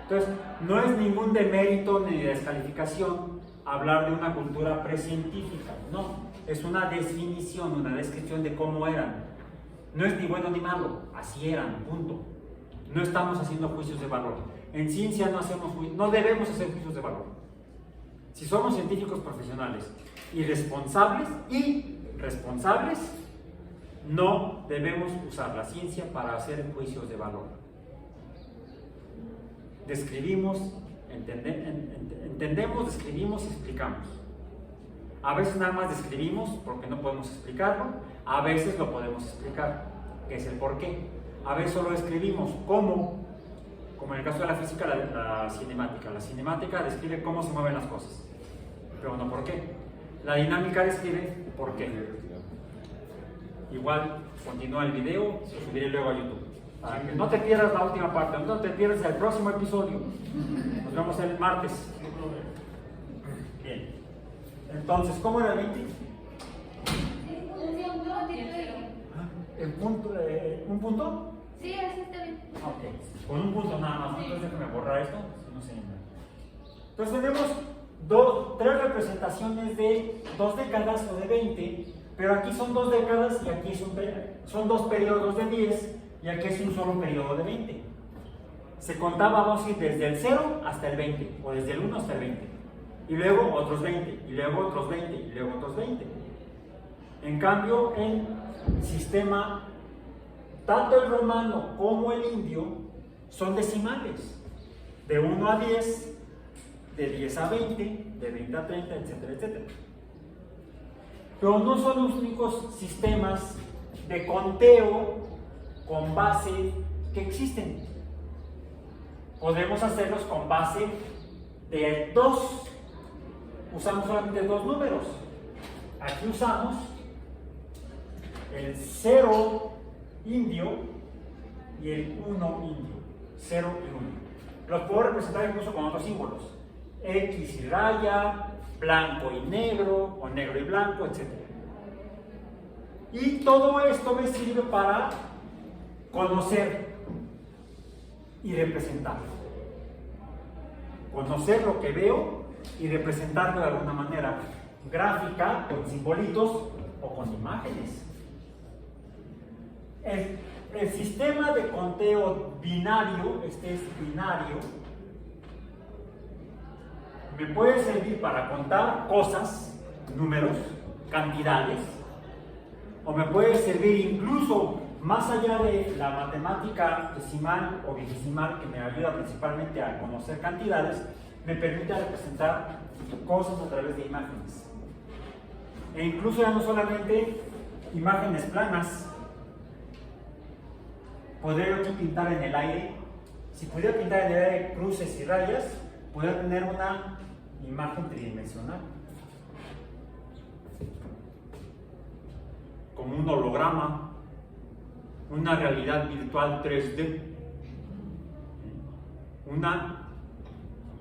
Entonces, no es ningún demérito ni descalificación hablar de una cultura precientífica, no, es una definición, una descripción de cómo eran. No es ni bueno ni malo, así eran, punto. No estamos haciendo juicios de valor. En ciencia no debemos hacer juicios de valor. Si somos científicos profesionales y responsables, no debemos usar la ciencia para hacer juicios de valor. Describimos, entendemos, describimos y explicamos. A veces nada más describimos porque no podemos explicarlo, a veces lo podemos explicar, que es el porqué. A veces solo describimos cómo, como en el caso de la física, la cinemática. La cinemática describe cómo se mueven las cosas, pero no por qué. La dinámica describe por qué. Igual, continúa el video, lo subiré luego a YouTube. Para que no te pierdas la última parte, no te pierdas el próximo episodio. Nos vemos el martes. Bien. Entonces, ¿cómo era el 20? ¿Un punto? Sí, así está bien. Ok, con un punto nada más. Entonces déjame borrar esto, si no se llama. Entonces tenemos 3 representaciones de 2 décadas o de 20, pero aquí son 2 décadas y aquí son 2 periodos de 10 y aquí es un solo periodo de 20. Se contaba, vamos a decir, desde el 0 hasta el 20, o desde el 1 hasta el 20, y luego otros 20, y luego otros 20, y luego otros 20. En cambio, el sistema, tanto el romano como el indio, son decimales, de 1 a 10, de 10 a 20, de 20 a 30, etcétera, etcétera. Pero no son los únicos sistemas de conteo con base que existen. Podemos hacerlos con base de 2. Usamos solamente 2 números. Aquí usamos el 0 indio y el 1 indio. 0 y 1. Los puedo representar incluso con otros símbolos. X y raya, blanco y negro, o negro y blanco, etc. Y todo esto me sirve para conocer y representar. Conocer lo que veo y representarlo de alguna manera gráfica, con simbolitos o con imágenes. El sistema de conteo binario, este es binario, me puede servir para contar cosas, números, cantidades, o me puede servir incluso más allá de la matemática decimal o vigesimal, que me ayuda principalmente a conocer cantidades, me permite representar cosas a través de imágenes. E incluso ya no solamente imágenes planas. Podría yo pintar en el aire. Si pudiera pintar en el aire cruces y rayas, podría tener una imagen tridimensional, como un holograma, una realidad virtual 3D,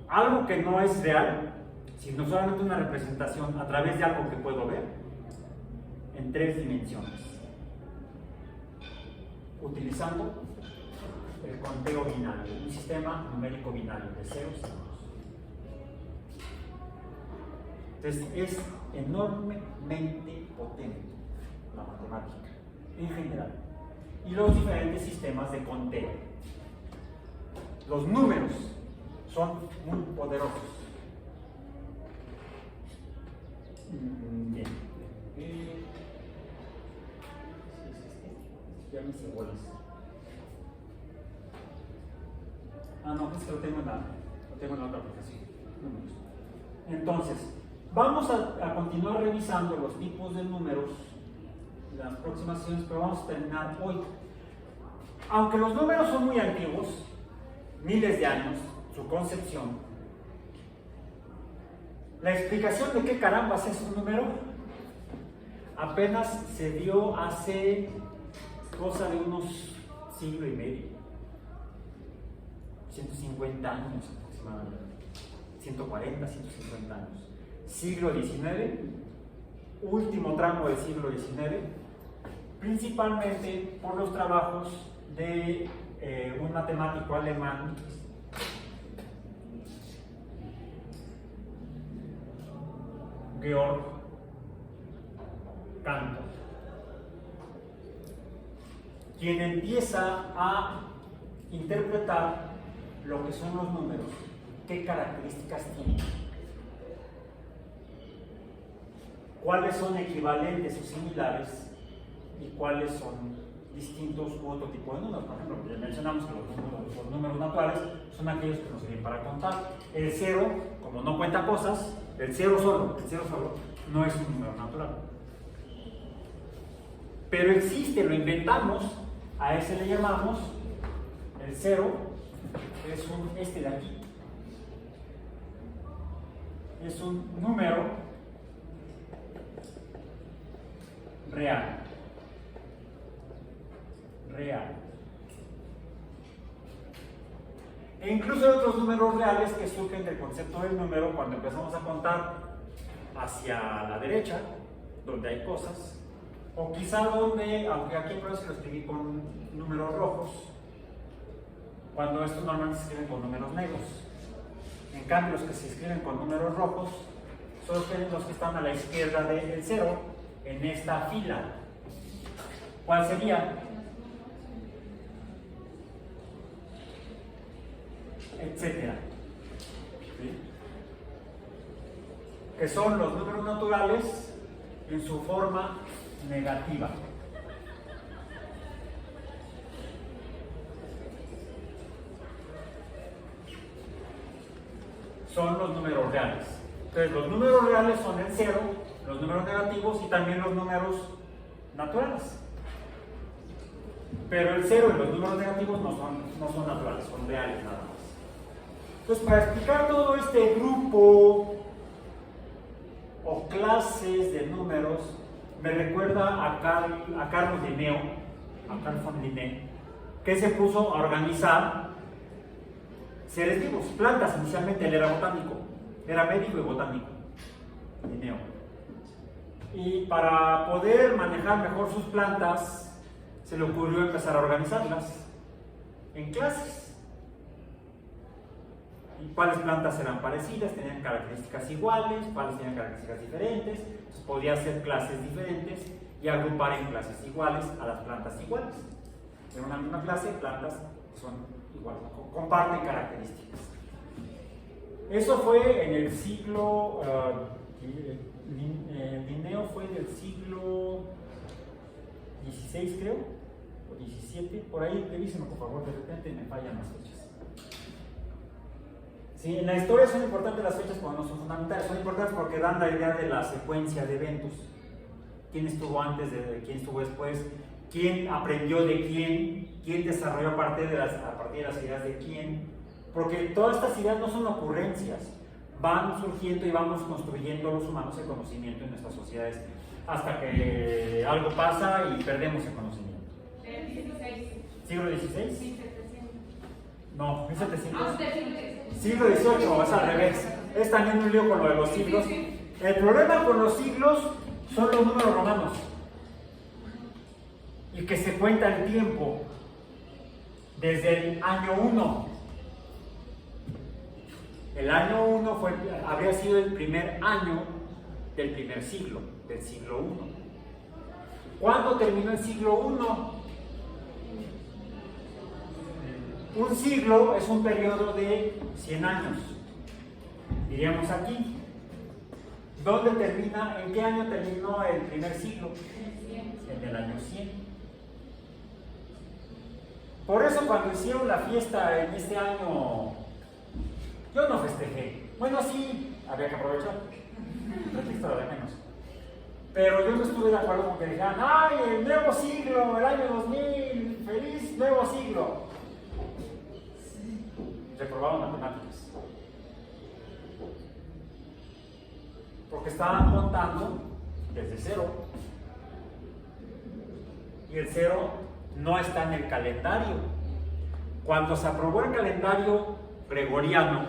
algo que no es real, sino solamente una representación a través de algo que puedo ver en 3 dimensiones, utilizando el conteo binario, un sistema numérico binario de ceros y unos. Entonces es enormemente potente la matemática en general y los diferentes sistemas de conteo. Los números son muy poderosos. Bien. Ya mis iguales. No, es que lo tengo en la otra aplicación. Números. Entonces, vamos a continuar revisando los tipos de números en las próximas sesiones, pero vamos a terminar hoy. Aunque los números son muy antiguos, miles de años, su concepción, la explicación de qué carambas es un número apenas se dio hace cosa de unos siglo y medio, 150 años aproximadamente, 140, 150 años. Siglo XIX, último tramo del siglo XIX, principalmente por los trabajos de un matemático alemán, Georg Cantor, quien empieza a interpretar lo que son los números, qué características tienen, cuáles son equivalentes o similares y cuáles son distintos u otro tipo de números. Por ejemplo, ya mencionamos que los números naturales son aquellos que nos sirven para contar. El 0, como no cuenta cosas, el 0 solo no es un número natural. Pero existe, lo inventamos, a ese le llamamos el 0, es este de aquí. Es un número real. E incluso hay otros números reales que surgen del concepto del número cuando empezamos a contar hacia la derecha, donde hay cosas, o quizá donde, aunque aquí por eso lo escribí con números rojos, cuando estos normalmente se escriben con números negros. En cambio, los que se escriben con números rojos son los que están a la izquierda del 0 en esta fila. ¿Cuál sería? Etcétera. ¿Sí? Que son los números naturales en su forma negativa. son los números reales. Entonces los números reales son el 0, los números negativos y también los números naturales. Pero el 0 y los números negativos no son naturales, son reales nada más. Entonces, para explicar todo este grupo o clases de números, me recuerda a Carlos Linneo, a Carl von Linné, que se puso a organizar seres vivos, plantas. Inicialmente él era botánico, era médico y botánico, Linneo. Y para poder manejar mejor sus plantas, se le ocurrió empezar a organizarlas en clases. ¿Y cuáles plantas eran parecidas? Tenían características iguales, cuáles tenían características diferentes. Entonces podía hacer clases diferentes y agrupar en clases iguales a las plantas iguales. En una misma clase, plantas que son iguales, comparten características. Eso fue en el siglo, Linneo fue del siglo XVI, creo, o XVII, por ahí, revísenlo por favor, de repente me fallan las fechas. Sí, en la historia son importantes las fechas, pero no son fundamentales, son importantes porque dan la idea de la secuencia de eventos. ¿Quién estuvo antes de quién estuvo después? ¿Quién aprendió de quién? ¿Quién desarrolló a partir de las ideas de quién? Porque todas estas ideas no son ocurrencias, van surgiendo y vamos construyendo los humanos el conocimiento en nuestras sociedades hasta que algo pasa y perdemos el conocimiento. ¿Siglo XVI? Sí, 700. No, 1700. Ah, usted Siglo XVIII, es al revés. Es también un lío con lo de los siglos. El problema con los siglos son los números romanos. Y que se cuenta el tiempo desde el año 1. El año 1 habría sido el primer año del primer siglo, del siglo 1. ¿Cuándo terminó el siglo 1? Un siglo es un periodo de 100 años, diríamos aquí. ¿Dónde termina? ¿En qué año terminó el primer siglo? En el año 100. Por eso cuando hicieron la fiesta en este año, yo no festejé. Bueno, sí, había que aprovechar. Pretexto de menos. Pero yo no estuve de acuerdo con que dijeran, ¡ay, el nuevo siglo, el año 2000, feliz nuevo siglo! Reprobaron matemáticas. Porque estaban contando desde cero. Y el cero no está en el calendario. Cuando se aprobó el calendario gregoriano,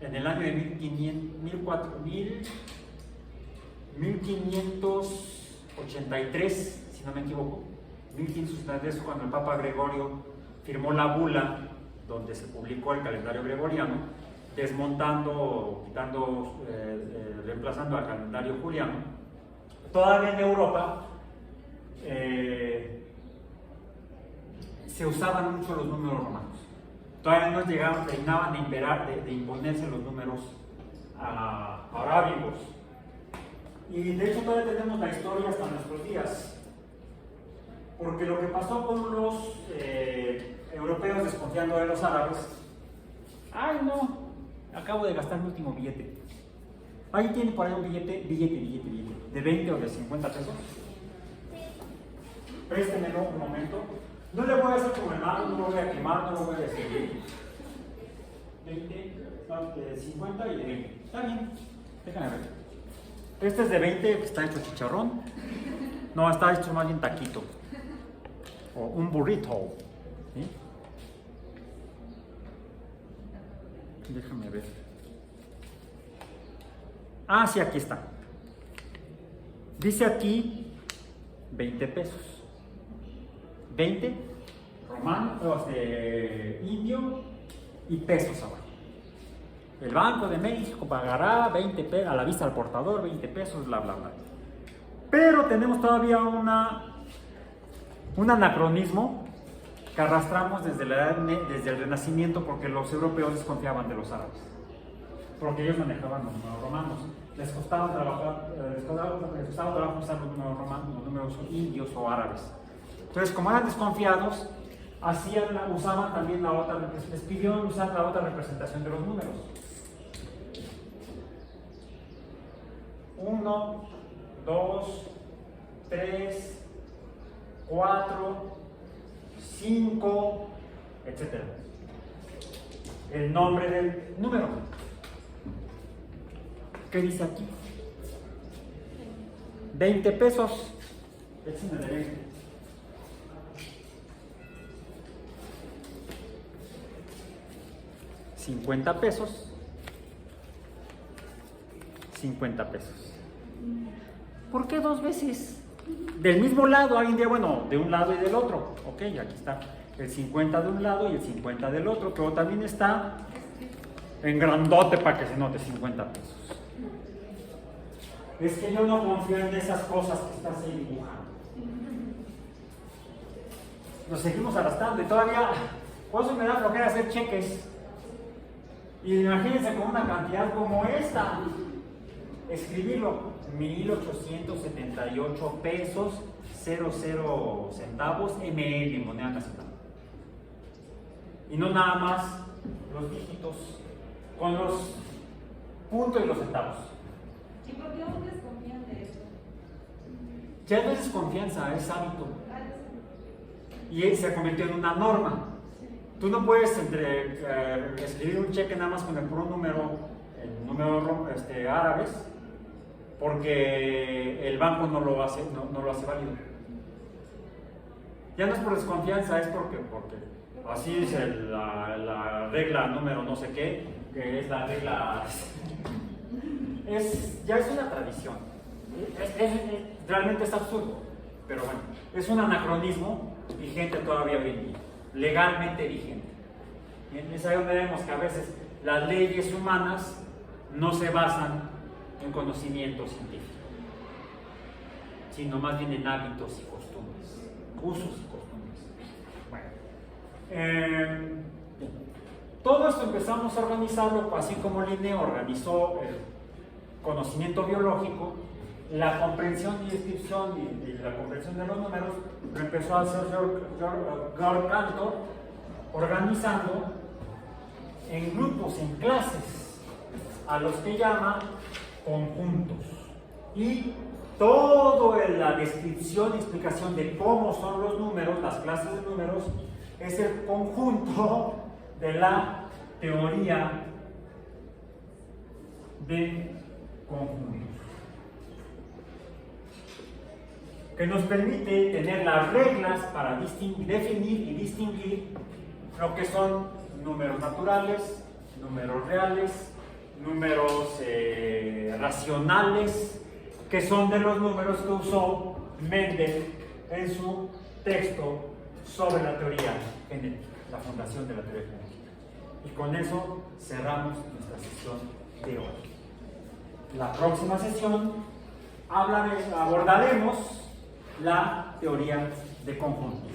en el año de 1583, si no me equivoco, 1583, cuando el Papa Gregorio firmó la bula donde se publicó el calendario gregoriano, desmontando, quitando, reemplazando al calendario juliano. Todavía en Europa se usaban mucho los números romanos. Todavía no terminaban de imperar, de imponerse los números arábigos. Y de hecho todavía tenemos la historia hasta nuestros días. Porque lo que pasó con los europeos desconfiando de los árabes, ¡ay no! Acabo de gastar mi último billete. Ahí tiene por ahí un billete, de 20 o de 50 pesos. Préstemelo un momento. No le voy a hacer como el malo, no lo voy a quemar, no lo voy a decir. 20, 50 y de 20. Está bien, déjame ver. Este es de 20, que está hecho chicharrón. No, está hecho más bien taquito. O un burrito. ¿Sí? Déjame ver. Ah, sí, aquí está. Dice aquí 20 pesos. 20 romano, indio y pesos abajo. El Banco de México pagará 20 pesos a la vista al portador, 20 pesos, bla, bla, bla. Pero tenemos todavía un anacronismo que arrastramos desde el Renacimiento, porque los europeos desconfiaban de los árabes, porque ellos manejaban los números romanos. Les costaba trabajo usar los números romanos, los números indios o árabes. Entonces, como eran desconfiados, usaban también la otra, les pidió usar la otra representación de los números. 1, 2, 3, 4, 5, etc. El nombre del número. ¿Qué dice aquí? 20 pesos. Échenme de 20. $50 pesos. 50 pesos. ¿Por qué dos veces? Del mismo lado, alguien diría, bueno, de un lado y del otro. Ok, aquí está el 50 de un lado y el 50 del otro, pero también está en grandote para que se note 50 pesos. Es que yo no confío en esas cosas que estás ahí dibujando. Nos seguimos arrastrando y todavía, por eso me da flojera hacer cheques. Y imagínense con una cantidad como esta, escribirlo, 1,878 pesos, 00 centavos, ML, moneda nacional. Y no nada más los dígitos, con los puntos y los centavos. ¿Y por qué aún desconfían de eso? Ya no es desconfianza, es hábito. Y se ha convertido en una norma. Tú no puedes escribir un cheque nada más con el puro número, en números árabes, porque el banco no lo hace válido. Ya no es por desconfianza, es porque así es la regla número no sé qué, que es la regla. Ya es una tradición. Realmente es absurdo, pero bueno, es un anacronismo vigente todavía hoy en día, legalmente vigente. Y es ahí donde vemos que a veces las leyes humanas no se basan en conocimiento científico, sino más bien en hábitos y costumbres, usos y costumbres. Bueno, todo esto empezamos a organizarlo, así como Linneo organizó el conocimiento biológico, la comprensión y descripción y la comprensión de los números lo empezó a hacer Georg Cantor, organizando en grupos, en clases, a los que llama conjuntos. Y toda la descripción y explicación de cómo son los números, las clases de números, es el conjunto de la teoría de conjuntos, que nos permite tener las reglas para definir y distinguir lo que son números naturales, números reales, números racionales, que son de los números que usó Mendel en su texto sobre la teoría genética, la fundación de la teoría genética. Y con eso cerramos nuestra sesión de hoy. La próxima sesión abordaremos la teoría de conjuntos.